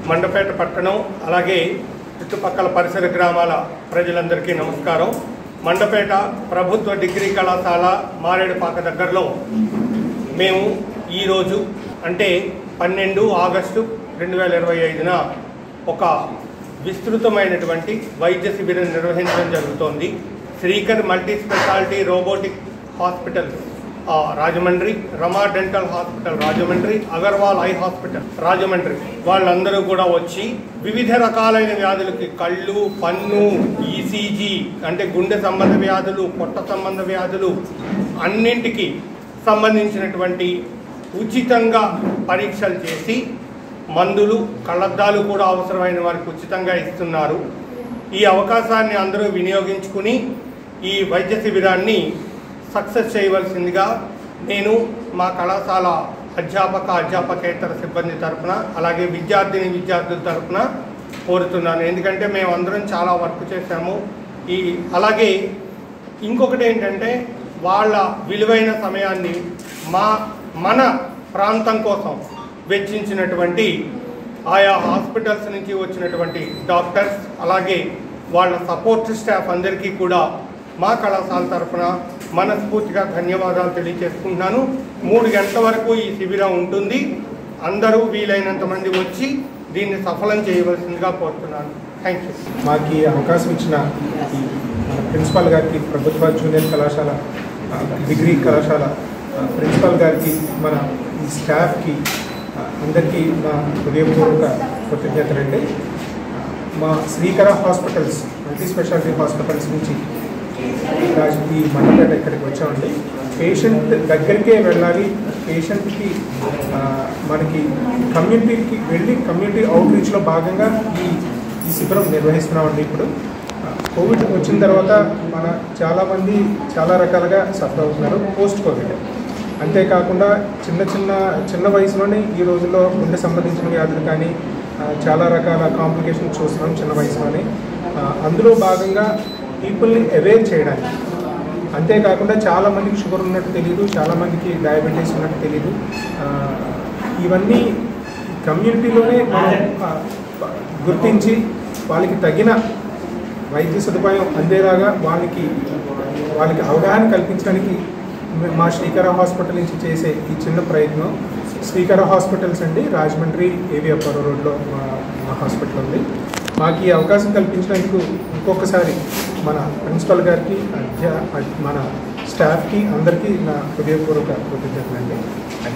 మండపేట పట్టణం అలాగే చుట్టుపక్కల పరిసర గ్రామాల ప్రజలందరికీ నమస్కారం. మండపేట ప్రభుత్వ డిగ్రీ కళాశాల మారేడుపాక దగ్గరలో మేము ఈరోజు అంటే 12 ఆగస్టు 2025న ఒక విస్తృతమైనటువంటి వైద్య శిబిరం నిర్వహించడం జరుగుతోంది. Srikar multi specialty robotic hospital Rajahmundry, Rama dental hospital Rajahmundry, Agarwal eye hospital Rajahmundry వాళ్ళందరూ కూడా వచ్చి వివిధ రకాలైన వ్యాధులకి కళ్ళు, పన్ను, ఈసీజీ అంటే గుండె సంబంధ వ్యాధులు, పొట్ట సంబంధ వ్యాధులు అన్నింటికి సంబంధించినటువంటి ఉచితంగా పరీక్షలు చేసి మందులు, కళ్ళద్దాలు కూడా అవసరమైన వారికి ఉచితంగా ఇస్తున్నారు. ఈ అవకాశాన్ని అందరూ వినియోగించుకుని ఈ వైద్య శిబిరాన్ని సక్సెస్ చేయవలసిందిగా నేను మా కళాశాల అధ్యాపకేతర సిబ్బంది తరఫున అలాగే విద్యార్థుల తరఫున కోరుతున్నాను. ఎందుకంటే మేము అందరం చాలా వర్క్ చేశాము. అలాగే ఇంకొకటి ఏంటంటే వాళ్ళ విలువైన సమయాన్ని మన ప్రాంతం కోసం వెచ్చించినటువంటి ఆయా హాస్పిటల్స్ నుంచి వచ్చినటువంటి డాక్టర్స్ అలాగే వాళ్ళ సపోర్ట్ స్టాఫ్ అందరికీ కూడా మా కళాశాల తరఫున మనస్ఫూర్తిగా ధన్యవాదాలు తెలియజేసుకుంటున్నాను. 3 గంటల వరకు ఈ శిబిరం ఉంటుంది. అందరూ వీలైనంత మంది వచ్చి దీన్ని సఫలం చేయవలసిందిగా కోరుతున్నాను. Thank you. మాకు ఈ అవకాశం ఇచ్చిన మన ప్రిన్సిపాల్ గారికి, ప్రభుత్వ జూనియర్ కళాశాల డిగ్రీ కళాశాల ప్రిన్సిపాల్ గారికి, మన ఈ స్టాఫ్కి అందరికీ నా హృదయపూర్వక కృతజ్ఞతలండి. మా శ్రీకర హాస్పిటల్స్ మల్టీ స్పెషాలిటీ హాస్పిటల్స్ నుంచి ఈ మండపేట ఇక్కడికి వచ్చామండి. పేషెంట్ దగ్గరికే వెళ్ళాలి, పేషెంట్కి మనకి కమ్యూనిటీకి వెళ్ళి కమ్యూనిటీ అవుట్రీచ్లో భాగంగా ఈ శిబిరం నిర్వహిస్తున్నామండి. ఇప్పుడు కోవిడ్ వచ్చిన తర్వాత చాలామంది చాలా రకాలుగా సఫర్ అవుతున్నారు పోస్ట్ కోవిడ్. అంతేకాకుండా చిన్న వయసులోనే ఈ రోజుల్లో గుండె సంబంధించిన వ్యాధులు కానీ చాలా రకాల కాంప్లికేషన్స్ చూస్తున్నాం చిన్న వయసులోనే. అందులో భాగంగా పీపుల్ని అవేర్ చేయడానికి, అంతేకాకుండా చాలామందికి షుగర్ ఉన్నట్టు తెలియదు, చాలామందికి డయాబెటీస్ ఉన్నట్టు తెలియదు. ఇవన్నీ కమ్యూనిటీలోనే మనం గుర్తించి వాళ్ళకి తగిన వైద్య సదుపాయం అందేలాగా వాళ్ళకి అవగాహన కల్పించడానికి మా శ్రీకర హాస్పిటల్ నుంచి చేసే ఈ చిన్న ప్రయత్నం. శ్రీకర హాస్పిటల్స్ అండి, రాజమండ్రి ఏవి అప్పారో రోడ్లో మా హాస్పిటల్ ఉంది. మాకు ఈ అవకాశం కల్పించినందుకు ఇంకొకసారి మన ప్రిన్సిపల్ గారికి, మన స్టాఫ్కి అందరికీ నా హృదయపూర్వక కృతజ్ఞతలండి.